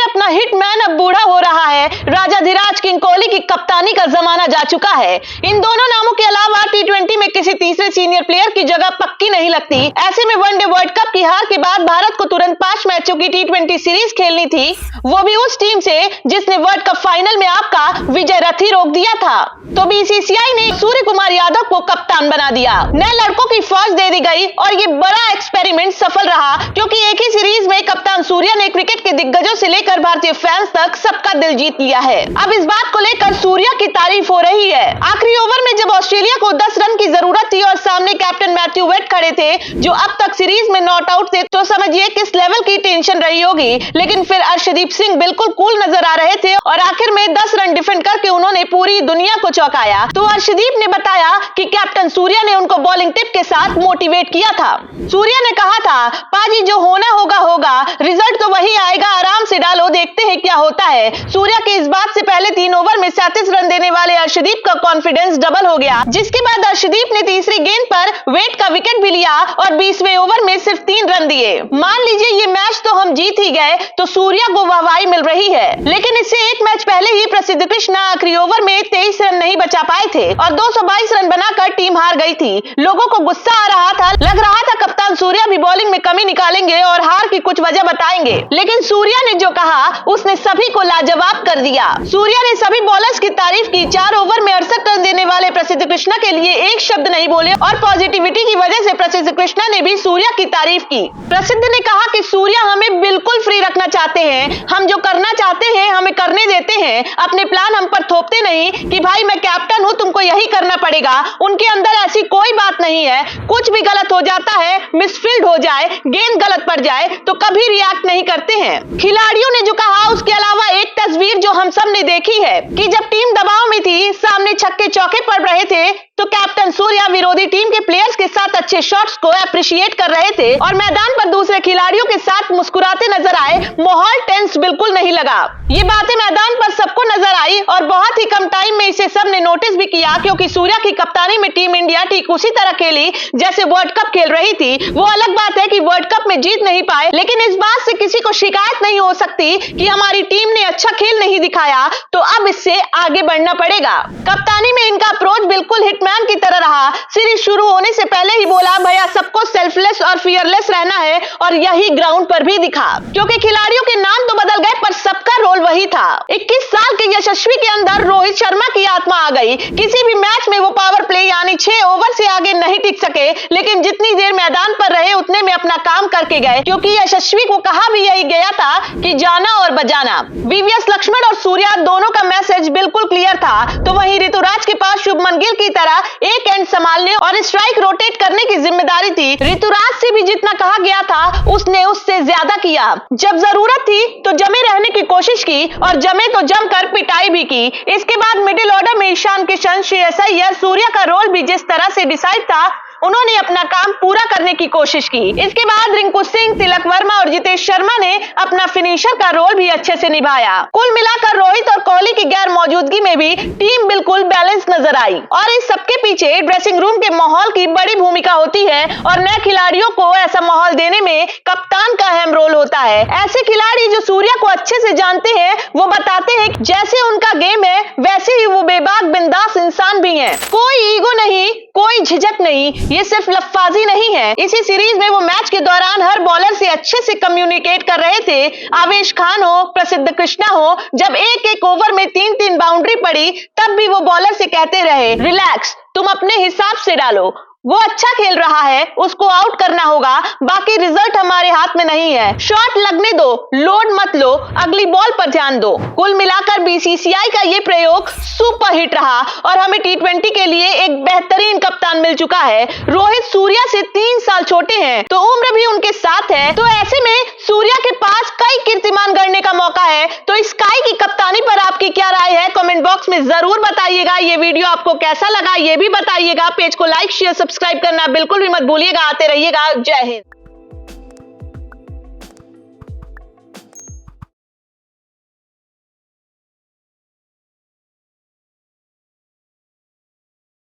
अपना हिटमैन अब बूढ़ा हो रहा है। राजाधिराज किंग कोहली की कप्तानी का जमाना जा चुका है। इन दोनों नामों के अलावा टी20 में किसी तीसरे सीनियर प्लेयर की जगह पक्की नहीं लगती। ऐसे में वनडे वर्ल्ड कप की हार के बाद भारत को तुरंत 5 मैचों की टी20 सीरीज खेलनी थी, वो भी उस टीम से जिसने वर्ल्ड कप फाइनल में आपका विजय रथ ही रोक दिया था। तो बीसीसीआई ने सूर्य कुमार यादव को कप्तान बना दिया। नए लड़कों की फौज दे दी गई और ये बड़ा एक्सपेरिमेंट सफल रहा, क्योंकि एक ही सीरीज में कप्तान सूर्या ने क्रिकेट के दिग्गजों से लेकर भारतीय फैंस तक सबका दिल जीत लिया है। अब इस बात को लेकर सूर्या की तारीफ हो रही है। आखिरी ओवर में जब ऑस्ट्रेलिया को 10 रन की जरूरत थी और सामने कैप्टन मैथ्यू वेड खड़े थे जो अब तक सीरीज में नॉट आउट थे, तो समझिए किस लेवल की टेंशन रही होगी। लेकिन फिर अर्शदीप सिंह बिल्कुल कूल नजर आ रहे थे और आखिर में 10 रन डिफेंड करके उन्होंने पूरी दुनिया को चौंकाया। तो अर्शदीप ने बताया कि कैप्टन सूर्या ने उनको बॉलिंग टिप के साथ मोटिवेट किया था। सूर्या ने कहा था, पाजी जो होना होगा होगा, रिजल्ट तो वही आएगा, आराम से डालो, देखते हैं क्या होता है। सूर्या के इस बात से पहले 3 ओवर में 37 रन देने वाले अर्शदीप का कॉन्फिडेंस डबल हो गया, जिसके बाद अर्शदीप ने तीसरी गेंद पर वेट का विकेट भी लिया और 20वें ओवर में सिर्फ 3 रन दिए। मान लीजिए ये मैच तो हम जीत ही गए, तो सूर्या को वाहवाही मिल रही है। लेकिन इससे एक मैच पहले ही प्रसिद्ध कृष्णा आखिरी ओवर में 23 रन नहीं बचा पाए थे और 222 रन बनाकर टीम हार गई थी। लोगों को गुस्सा आ रहा था, लग रहा था कप्तान सूर्या भी बॉलिंग में कमी निकालेंगे और हार की कुछ वजह बताएंगे। लेकिन सूर्या ने जो कहा उसने सभी को लाजवाब कर दिया। सूर्या ने सभी बॉलर्स की तारीफ की। 4 ओवर में 68 रन देने वाले प्रसिद्ध कृष्णा के लिए एक शब्द नहीं बोले और पॉजिटिविटी की वजह से प्रसिद्ध कृष्णा ने भी सूर्या की तारीफ की। प्रसिद्ध ने कहा कि सूर्या हमें बिल्कुल फ्री रखना चाहते हैं, हम जो करना चाहते हैं हमें करने देते हैं, अपने प्लान हम पर थोपते नहीं कि भाई मैं कैप्टन हूं, तुमको यही करना पड़ेगा। उनके अंदर ऐसी कोई बात नहीं है। कुछ भी गलत हो जाता है, मिसफील्ड हो जाए, गेंद गलत पड़ जाए तो कभी रिएक्ट नहीं करते हैं। खिलाड़ियों ने जो कहा उसके अलावा एक तस्वीर जो हम सब ने देखी है कि जब टीम दबाव में थी, सामने छक्के चौके पड़ रहे थे, तो कैप्टन सूर्या विरोधी टीम के प्लेयर्स के साथ अच्छे शॉट्स को अप्रिशिएट कर रहे थे और मैदान पर दूसरे खिलाड़ियों के साथ मुस्कुराते नजर आए। माहौल टेंस बिल्कुल नहीं लगा। ये बातें मैदान पर सबको नजर आई और बहुत ही कम टाइम में इसे सबने नोटिस भी किया, क्योंकि सूर्या की कप्तानी में टीम इंडिया ठीक उसी तरह खेली जैसे वर्ल्ड कप खेल रही थी। वो अलग बात है कि वर्ल्ड कप में जीत नहीं पाए, लेकिन इस बात से किसी को शिकायत नहीं हो सकती कि हमारी टीम ने अच्छा खेल नहीं दिखाया, तो अब इससे आगे बढ़ना पड़ेगा। कप्तानी में इनका अप्रोच बिल्कुल हिटमैन की तरह रहा। सीरीज शुरू होने से पहले ही बोला, भैया सबको सेल्फलेस और फियरलेस रहना है, और यही ग्राउंड पर भी दिखा, क्योंकि खिलाड़ियों के नाम तो बदल गए पर सबका रोल वही था। 21 साल के यशस्वी के अंदर रोहित शर्मा की आत्मा आ गई। किसी भी मैच में वो पावर प्ले यानी 6 ओवर से आगे नहीं टिक सके, लेकिन जितनी देर मैदान पर रहे उतने में अपना काम करके गए, क्योंकि यशस्वी को कहा भी यही गया था कि जाना और बजाना। वीवीएस लक्ष्मण और सूर्या दोनों का मैसेज बिल्कुल क्लियर था। तो वहीं ऋतुराज के पास शुभमन गिल की तरह एक एंड संभालने और स्ट्राइक रोटेट करने की जिम्मेदारी थी। ऋतुराज से भी जितना कहा गया था उसने उससे ज्यादा किया। जब जरूरत थी तो जमे रहने की कोशिश की और जमे तो जमकर पिटाई भी की। इसके बाद मिडिल ऑर्डर में ईशान किशन, श्रेयस अय्यर, सूर्या का रोल भी जिस तरह से डिसाइड था, उन्होंने अपना काम पूरा करने की कोशिश की। इसके बाद रिंकू सिंह, तिलक वर्मा और जितेश शर्मा ने अपना फिनिशर का रोल भी अच्छे से निभाया। कुल मिलाकर रोहित और कोहली की गैर मौजूदगी में भी टीम बिल्कुल बैलेंस नजर आई और इस सबके पीछे ड्रेसिंग रूम के माहौल की बड़ी भूमिका होती है और नए खिलाड़ियों को ऐसा माहौल देने में कप्तान का अहम रोल होता है। ऐसे खिलाड़ी जो सूर्या को अच्छे से जानते हैं, वो बताते हैं जैसे उनका गेम है वैसे ही वो बेबाक बिंदास इंसान भी हैं। कोई ईगो नहीं, कोई झिझक नहीं, ये सिर्फ लफ्फाजी नहीं है। इसी सीरीज में वो मैच के दौरान हर बॉलर से अच्छे से कम्युनिकेट कर रहे थे। आवेश खान हो, प्रसिद्ध कृष्णा हो, जब एक ओवर में 3-3 बाउंड्री पड़ी तब भी वो बॉलर से कहते रहे, रिलैक्स, तुम अपने हिसाब से डालो, वो अच्छा खेल रहा है, उसको आउट करना होगा, बाकी रिजल्ट हमारे हाथ में नहीं है, शॉट लगने दो, लोड मत लो, अगली बॉल पर ध्यान दो। कुल मिलाकर बीसीसीआई का ये प्रयोग सुपर हिट रहा और हमें टी20 के लिए एक बेहतरीन कप्तान मिल चुका है। रोहित सूर्या से 3 साल छोटे हैं तो उम्र भी उनके साथ है, तो ऐसे में सूर्या के पास कई कीर्तिमान गढ़ने का मौका है। तो स्काई की कप्तानी पर आपकी क्या राय है, कमेंट बॉक्स में जरूर बताइएगा। ये वीडियो आपको कैसा लगा ये भी बताइएगा। पेज को लाइक, शेयर, सब्सक्राइब करना बिल्कुल भी मत भूलिएगा। आते रहिएगा। जय हिंद।